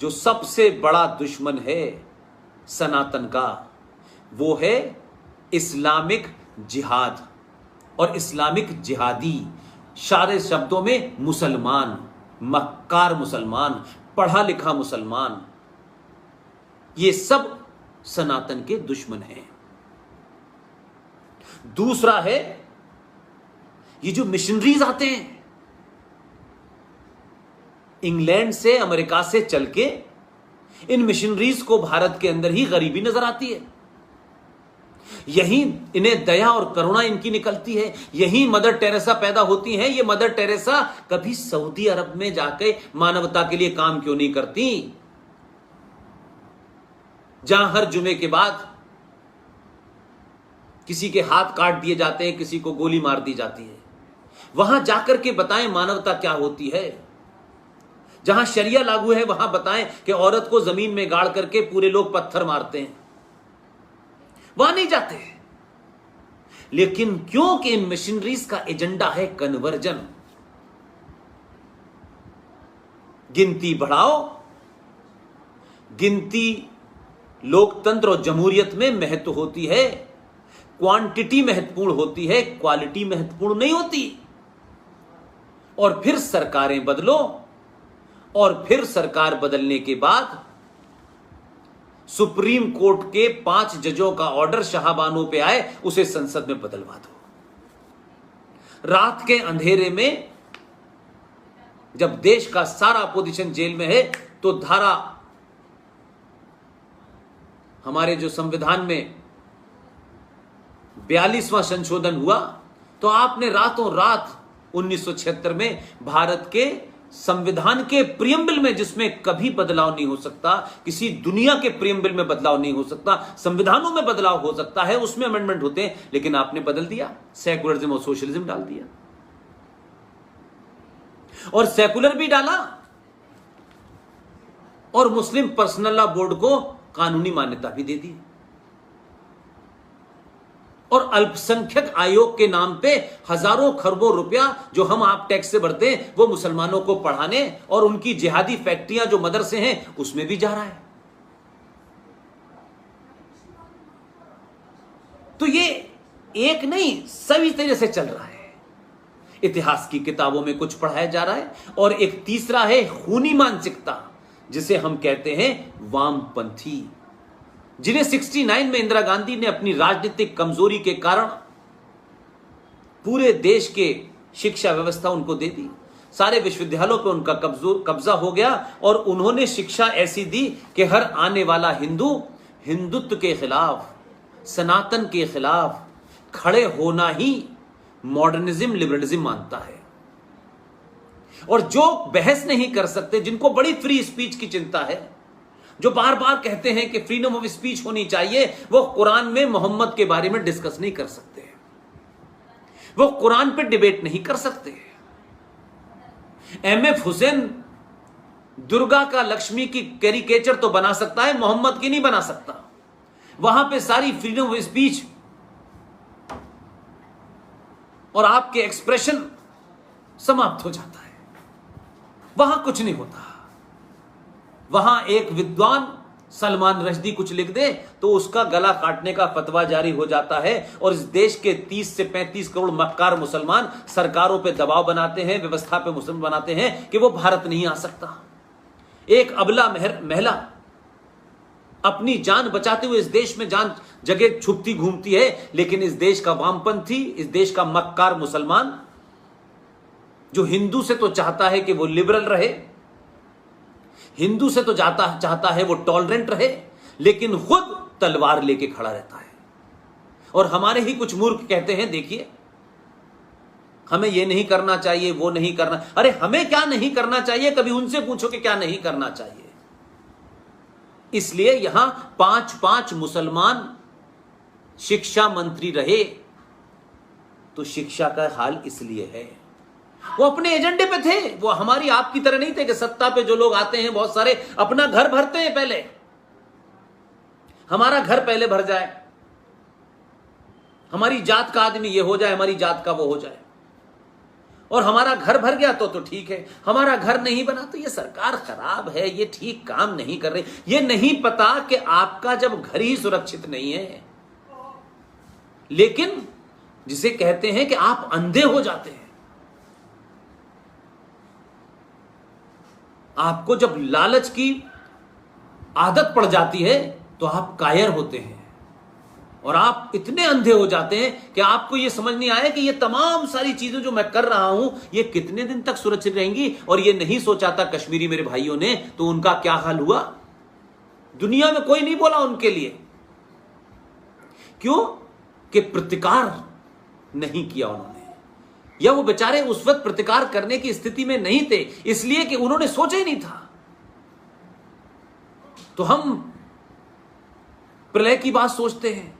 जो सबसे बड़ा दुश्मन है सनातन का, वो है इस्लामिक जिहाद और इस्लामिक जिहादी। सारे शब्दों में मुसलमान, मक्कार मुसलमान, पढ़ा लिखा मुसलमान, ये सब सनातन के दुश्मन हैं। दूसरा है ये जो मिशनरीज आते हैं इंग्लैंड से, अमेरिका से चल के, इन मिशनरीज को भारत के अंदर ही गरीबी नजर आती है, यहीं इन्हें दया और करुणा इनकी निकलती है, यहीं मदर टेरेसा पैदा होती हैं। ये मदर टेरेसा कभी सऊदी अरब में जाके मानवता के लिए काम क्यों नहीं करती, जहां हर जुमे के बाद किसी के हाथ काट दिए जाते हैं, किसी को गोली मार दी जाती है। वहां जाकर के बताएं मानवता क्या होती है। जहां शरिया लागू है वहां बताएं कि औरत को जमीन में गाड़ करके पूरे लोग पत्थर मारते हैं, वहां नहीं जाते। लेकिन क्योंकि इन मिशनरीज का एजेंडा है कन्वर्जन, गिनती बढ़ाओ, गिनती लोकतंत्र और जमहूरियत में महत्व होती है, क्वांटिटी महत्वपूर्ण होती है, क्वालिटी महत्वपूर्ण नहीं होती। और फिर सरकारें बदलो, और फिर सरकार बदलने के बाद सुप्रीम कोर्ट के 5 जजों का ऑर्डर शाहबानों पे आए, उसे संसद में बदलवा दो। रात के अंधेरे में जब देश का सारा अपोजिशन जेल में है, तो धारा हमारे जो संविधान में 42वां संशोधन हुआ, तो आपने रातों रात 1976 में भारत के संविधान के प्रियम्बल में, जिसमें कभी बदलाव नहीं हो सकता, किसी दुनिया के प्रियम्बल में बदलाव नहीं हो सकता, संविधानों में बदलाव हो सकता है, उसमें अमेंडमेंट होते हैं, लेकिन आपने बदल दिया, सेकुलरिज्म और सोशलिज्म डाल दिया, और सेकुलर भी डाला और मुस्लिम पर्सनल लॉ बोर्ड को कानूनी मान्यता भी दे दी, और अल्पसंख्यक आयोग के नाम पे हजारों खरबों रुपया जो हम आप टैक्स से भरते हैं, वो मुसलमानों को पढ़ाने और उनकी जिहादी फैक्ट्रियां जो मदरसे हैं उसमें भी जा रहा है। तो ये एक नहीं, सभी तरह से चल रहा है। इतिहास की किताबों में कुछ पढ़ाया जा रहा है, और एक तीसरा है खूनी मानसिकता, जिसे हम कहते हैं वामपंथी, जिन्हें 69 में इंदिरा गांधी ने अपनी राजनीतिक कमजोरी के कारण पूरे देश के शिक्षा व्यवस्था उनको दे दी, सारे विश्वविद्यालयों पर उनका कब्जा हो गया, और उन्होंने शिक्षा ऐसी दी कि हर आने वाला हिंदू हिंदुत्व के खिलाफ, सनातन के खिलाफ खड़े होना ही मॉडर्निज्म, लिबरलिज्म मानता है। और जो बहस नहीं कर सकते, जिनको बड़ी फ्री स्पीच की चिंता है, जो बार बार कहते हैं कि फ्रीडम ऑफ स्पीच होनी चाहिए, वो कुरान में मोहम्मद के बारे में डिस्कस नहीं कर सकते, वो कुरान पे डिबेट नहीं कर सकते। एमएफ हुसैन दुर्गा का, लक्ष्मी की कैरिकेचर तो बना सकता है, मोहम्मद की नहीं बना सकता। वहां पे सारी फ्रीडम ऑफ स्पीच और आपके एक्सप्रेशन समाप्त हो जाता है, वहां कुछ नहीं होता। वहां एक विद्वान सलमान रश्दी कुछ लिख दे तो उसका गला काटने का फतवा जारी हो जाता है, और इस देश के 30 से 35 करोड़ मक्कार मुसलमान सरकारों पे दबाव बनाते हैं, व्यवस्था पे मुसलमान बनाते हैं कि वो भारत नहीं आ सकता। एक अबला महिला अपनी जान बचाते हुए इस देश में जान जगह छुपती घूमती है, लेकिन इस देश का वामपंथी, इस देश का मक्कार मुसलमान, जो हिंदू से तो चाहता है कि वो लिबरल रहे, हिंदू से तो चाहता है वो टॉलरेंट रहे, लेकिन खुद तलवार लेके खड़ा रहता है। और हमारे ही कुछ मूर्ख कहते हैं, देखिए हमें ये नहीं करना चाहिए, वो नहीं करना। अरे हमें क्या नहीं करना चाहिए, कभी उनसे पूछो कि क्या नहीं करना चाहिए। इसलिए यहां 5-5 मुसलमान शिक्षा मंत्री रहे, तो शिक्षा का हाल इसलिए है, वो अपने एजेंडे पे थे, वो हमारी आपकी तरह नहीं थे कि सत्ता पे जो लोग आते हैं बहुत सारे अपना घर भरते हैं, पहले हमारा घर पहले भर जाए, हमारी जात का आदमी ये हो जाए, हमारी जात का वो हो जाए। और हमारा घर भर गया तो ठीक है, हमारा घर नहीं बना तो ये सरकार खराब है, ये ठीक काम नहीं कर रही। ये नहीं पता कि आपका जब घर ही सुरक्षित नहीं है, लेकिन जिसे कहते हैं कि आप अंधे हो जाते हैं। आपको जब लालच की आदत पड़ जाती है तो आप कायर होते हैं और आप इतने अंधे हो जाते हैं कि आपको यह समझ नहीं आया कि ये तमाम सारी चीजें जो मैं कर रहा हूं ये कितने दिन तक सुरक्षित रहेंगी। और ये नहीं सोचा था कश्मीरी मेरे भाइयों ने तो उनका क्या हाल हुआ। दुनिया में कोई नहीं बोला उनके लिए, क्यों कि प्रतिकार नहीं किया उन्होंने, या वो बेचारे उस वक्त प्रतिकार करने की स्थिति में नहीं थे, इसलिए कि उन्होंने सोचा ही नहीं था। तो हम प्रलय की बात सोचते हैं,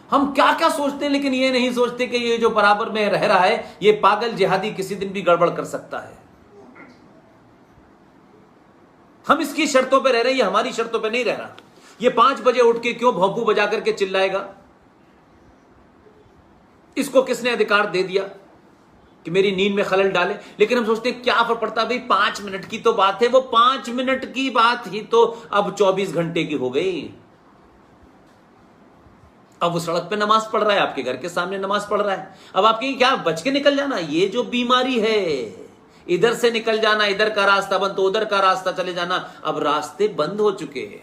हम क्या क्या सोचते हैं, लेकिन ये नहीं सोचते कि ये जो बराबर में रह रहा है ये पागल जिहादी किसी दिन भी गड़बड़ कर सकता है। हम इसकी शर्तों पे रह रहे हैं, ये हमारी शर्तों पे नहीं रह रहा। ये 5 बजे उठ के क्यों भौंपू बजा करके चिल्लाएगा, इसको किसने अधिकार दे दिया कि मेरी नींद में खलल डाले। लेकिन हम सोचते हैं क्या फर्क पड़ता, भाई 5 मिनट की तो बात है, वो 5 मिनट की बात ही तो अब 24 घंटे की हो गई। अब वो सड़क पे नमाज पढ़ रहा है, आपके घर के सामने नमाज पढ़ रहा है। अब आपके क्या बच के निकल जाना, ये जो बीमारी है, इधर से निकल जाना, इधर का रास्ता बंद तो उधर का रास्ता चले जाना। अब रास्ते बंद हो चुके हैं,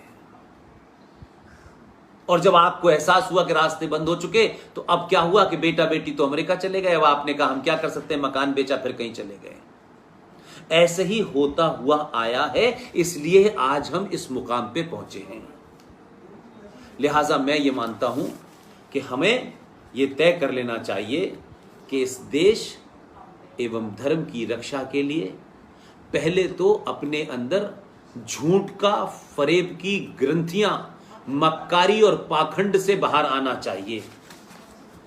और जब आपको एहसास हुआ कि रास्ते बंद हो चुके तो अब क्या हुआ कि बेटा बेटी तो अमेरिका चले गए। अब आपने कहा हम क्या कर सकते हैं, मकान बेचा फिर कहीं चले गए। ऐसे ही होता हुआ आया है, इसलिए आज हम इस मुकाम पे पहुंचे हैं। लिहाजा मैं ये मानता हूं कि हमें ये तय कर लेना चाहिए कि इस देश एवं धर्म की रक्षा के लिए पहले तो अपने अंदर झूठ का फरेब की ग्रंथियां, मक्कारी और पाखंड से बाहर आना चाहिए।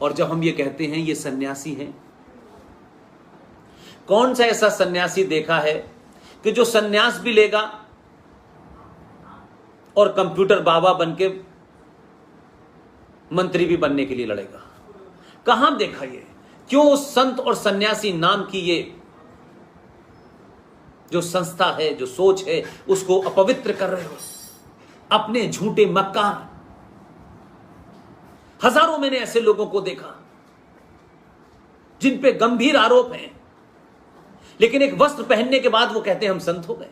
और जब हम ये कहते हैं ये सन्यासी हैं, कौन सा ऐसा सन्यासी देखा है कि जो सन्यास भी लेगा और कंप्यूटर बाबा बनके मंत्री भी बनने के लिए लड़ेगा? कहां देखा ये? क्यों उस संत और सन्यासी नाम की ये जो संस्था है, जो सोच है, उसको अपवित्र कर रहे हो अपने झूठे मक्कार? हजारों मैंने ऐसे लोगों को देखा जिन पे गंभीर आरोप हैं, लेकिन एक वस्त्र पहनने के बाद वो कहते हैं हम संत हो गए।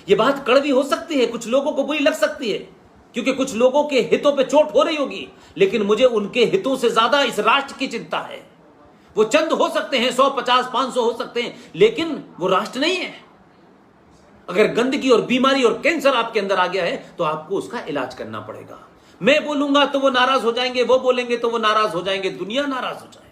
ये बात कड़वी हो सकती है, कुछ लोगों को बुरी लग सकती है, क्योंकि कुछ लोगों के हितों पे चोट हो रही होगी, लेकिन मुझे उनके हितों से ज्यादा इस राष्ट्र की चिंता है। वो चंद हो सकते हैं, 100, 50, 500 हो सकते हैं, लेकिन वो राष्ट्र नहीं है। अगर गंदगी और बीमारी और कैंसर आपके अंदर आ गया है तो आपको उसका इलाज करना पड़ेगा। मैं बोलूंगा तो वो नाराज हो जाएंगे, वो बोलेंगे तो वो नाराज हो जाएंगे, दुनिया नाराज हो जाए।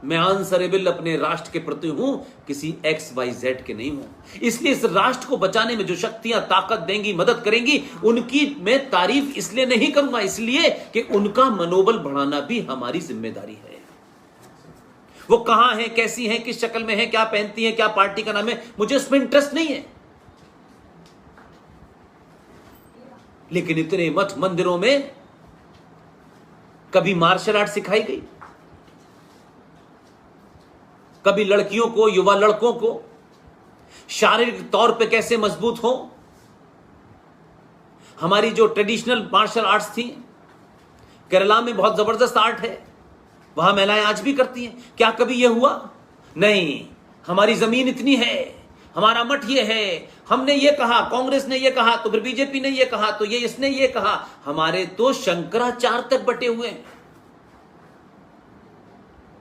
मैं आंसरेबल अपने राष्ट्र के प्रति हूं, किसी XYZ के नहीं हूं। इसलिए इस राष्ट्र को बचाने में जो शक्तियां ताकत देंगी, मदद करेंगी, उनकी मैं तारीफ इसलिए नहीं करूंगा, इसलिए कि उनका मनोबल बढ़ाना भी हमारी जिम्मेदारी है। वो कहां है, कैसी है, किस शक्ल में है, क्या पहनती है, क्या पार्टी का नाम है, मुझे उसमें इंटरेस्ट नहीं है। लेकिन इतने मठ मंदिरों में कभी मार्शल आर्ट सिखाई गई, कभी लड़कियों को, युवा लड़कों को शारीरिक तौर पे कैसे मजबूत हो। हमारी जो ट्रेडिशनल मार्शल आर्ट्स थी, केरला में बहुत जबरदस्त आर्ट है, वहां महिलाएं आज भी करती हैं। क्या कभी यह हुआ? नहीं। हमारी जमीन इतनी है, हमारा मठ ये है, हमने ये कहा, कांग्रेस ने ये कहा, तो फिर बीजेपी ने ये कहा, तो ये इसने ये कहा। हमारे तो शंकराचार्य तक बटे हुए हैं।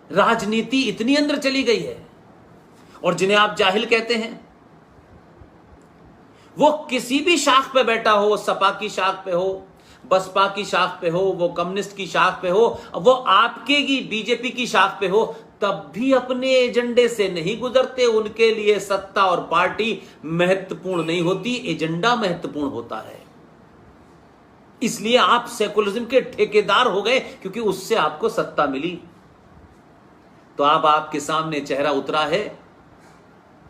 राजनीति इतनी अंदर चली गई है। और जिन्हें आप जाहिल कहते हैं, वो किसी भी शाख पे बैठा हो, सपा की शाख पे हो, बसपा की शाख पे हो, वो कम्युनिस्ट की शाख पे हो, वो आपके की बीजेपी की शाख पे हो, तब भी अपने एजेंडे से नहीं गुजरते। उनके लिए सत्ता और पार्टी महत्वपूर्ण नहीं होती, एजेंडा महत्वपूर्ण होता है। इसलिए आप सेकुलरिज्म के ठेकेदार हो गए, क्योंकि उससे आपको सत्ता मिली। तो अब आपके सामने चेहरा उतरा है,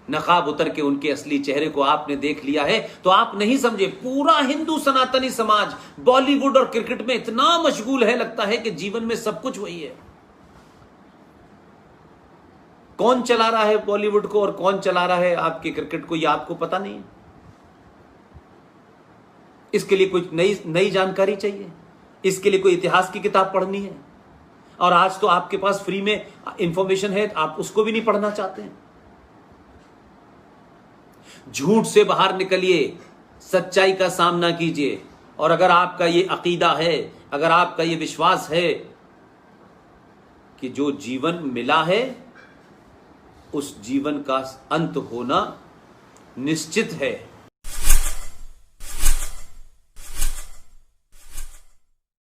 नकाब उतर के उनके असली चेहरे को आपने देख लिया है, तो आप नहीं समझे। पूरा हिंदू सनातनी समाज बॉलीवुड और क्रिकेट में इतना मशगूल है, लगता है कि जीवन में सब कुछ वही है। कौन चला रहा है बॉलीवुड को और कौन चला रहा है आपके क्रिकेट को, यह आपको पता नहीं है। इसके लिए कुछ नई जानकारी चाहिए, इसके लिए कोई इतिहास की किताब पढ़नी है। और आज तो आपके पास फ्री में इंफॉर्मेशन है, आप उसको भी नहीं पढ़ना चाहते हैं। झूठ से बाहर निकलिए, सच्चाई का सामना कीजिए। और अगर आपका ये अकीदा है, अगर आपका ये विश्वास है कि जो जीवन मिला है उस जीवन का अंत होना निश्चित है,